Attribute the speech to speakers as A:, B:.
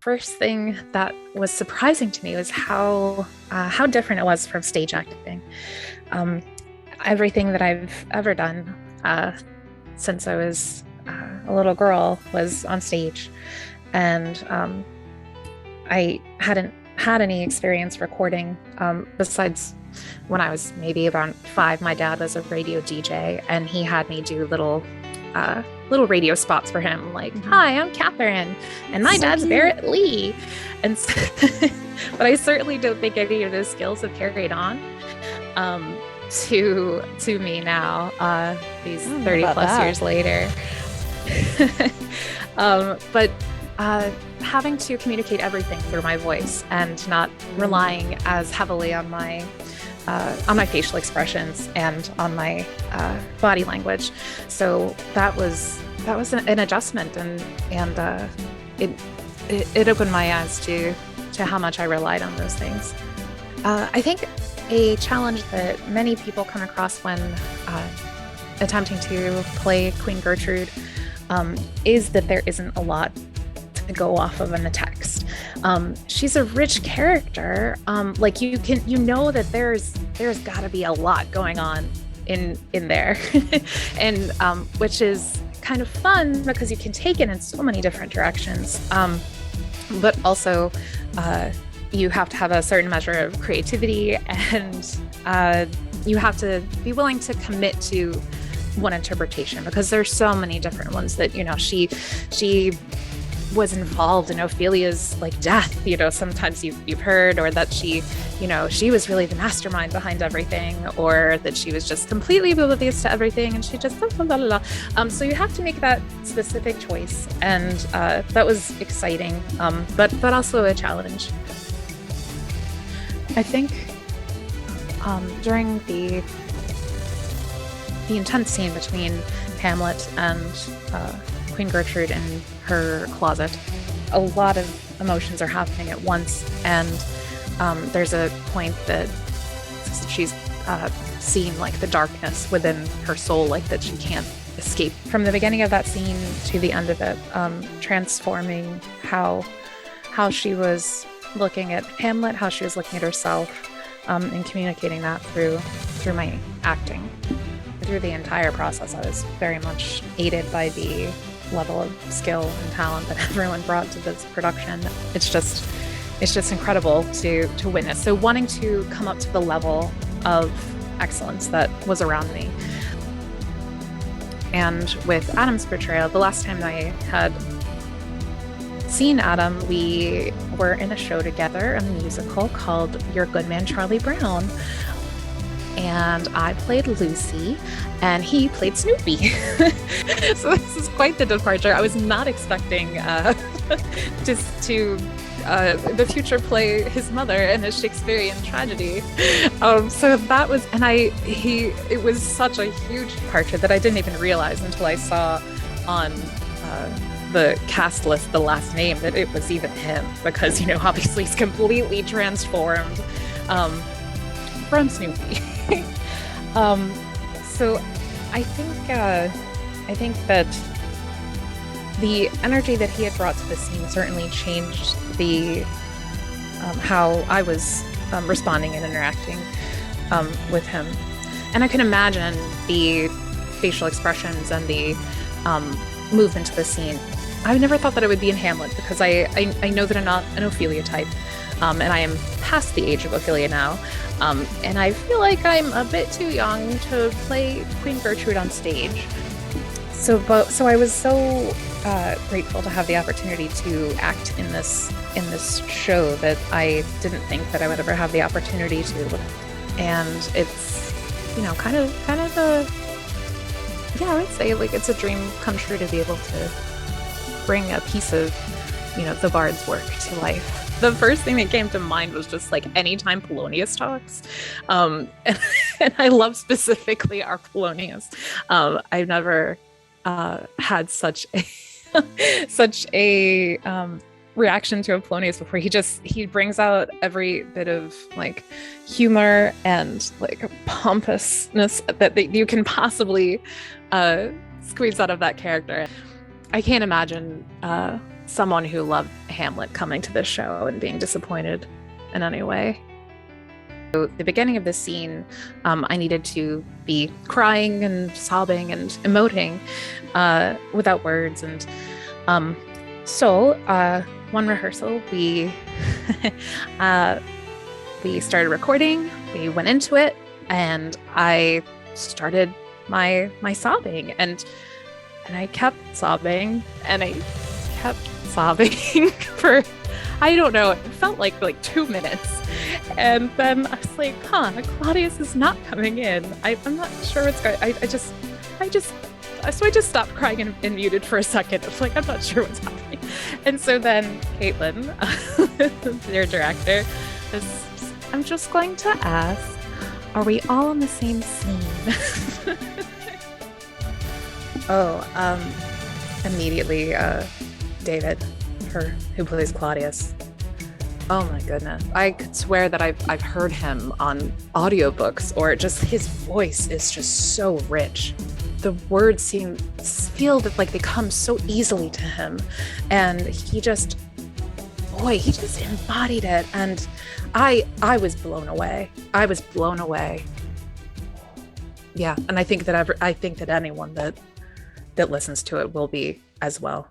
A: first thing that was surprising to me was how different it was from stage acting. Um, Everything that I've ever done since I was a little girl was on stage, and I hadn't had any experience recording besides when I was maybe around 5. My dad was a radio DJ, and he had me do little radio spots for him, like, "Hi, I'm Catherine, and my dad's
B: cute.
A: Barrett Lee." And so, but I certainly don't think any of those skills have carried on to me now, these 30 plus years later. But having to communicate everything through my voice and not relying as heavily on my facial expressions and on my body language. So that was an adjustment, and it opened my eyes to how much I relied on those things. I think a challenge that many people come across when attempting to play Queen Gertrude is that there isn't a lot to go off of in the text. She's a rich character. Like you know that there's got to be a lot going on in there, and which is kind of fun because you can take it in so many different directions. But also, you have to have a certain measure of creativity, and you have to be willing to commit to one interpretation, because there's so many different ones that, she was involved in Ophelia's death, sometimes you've heard, or that she was really the mastermind behind everything, or that she was just completely oblivious to everything and she just blah, blah, blah, blah. So you have to make that specific choice, and that was exciting, but also a challenge. I think during the intense scene between Hamlet and Queen Gertrude in her closet, a lot of emotions are happening at once, and there's a point that she's seeing the darkness within her soul, that she can't escape. From the beginning of that scene to the end of it, transforming how she was looking at Hamlet, how she was looking at herself, and communicating that through my acting. Through the entire process, I was very much aided by the level of skill and talent that everyone brought to this production. It's just incredible to witness. So wanting to come up to the level of excellence that was around me. And with Adam's portrayal, the last time I had seen Adam, we were in a show together, a musical called Your Good Man, Charlie Brown. And I played Lucy, and he played Snoopy. So this is quite the departure. I was not expecting just to the future play his mother in a Shakespearean tragedy. So that was, and it was such a huge departure that I didn't even realize until I saw on the cast list the last name that it was even him, because obviously he's completely transformed from Snoopy. So I think that the energy that he had brought to the scene certainly changed the how I was responding and interacting with him. And I can imagine the facial expressions and the movement to the scene. I never thought that it would be in Hamlet, because I know that I'm not an Ophelia type, and I am past the age of Ophelia now, and I feel like I'm a bit too young to play Queen Gertrude on stage. So I was so grateful to have the opportunity to act in this show that I didn't think that I would ever have the opportunity to. And it's kind of a, I would say it's a dream come true to be able to bring a piece of the Bard's work to life. The first thing that came to mind was just anytime Polonius talks, and I love specifically our Polonius. I've never had such a reaction to a Polonius before. He brings out every bit of humor and pompousness that you can possibly squeeze out of that character. I can't imagine someone who loved Hamlet coming to this show and being disappointed in any way. So the beginning of the scene, I needed to be crying and sobbing and emoting without words. And one rehearsal, we we started recording, we went into it, and I started my sobbing, and I kept sobbing, and I kept sobbing for, I don't know, it felt like 2 minutes. And then I was like, Claudius is not coming in. I'm not sure what's going. So I just stopped crying and muted for a second. I was like, I'm not sure what's happening. And so then Caitlin, their director, I'm just going to ask, are we all in the same scene? Immediately, David, who plays Claudius. Oh my goodness. I could swear that I've heard him on audiobooks, or just his voice is just so rich. The words feel that like they come so easily to him, and he just embodied it, and I was blown away. I was blown away. Yeah, and I think that anyone that listens to it will be as well.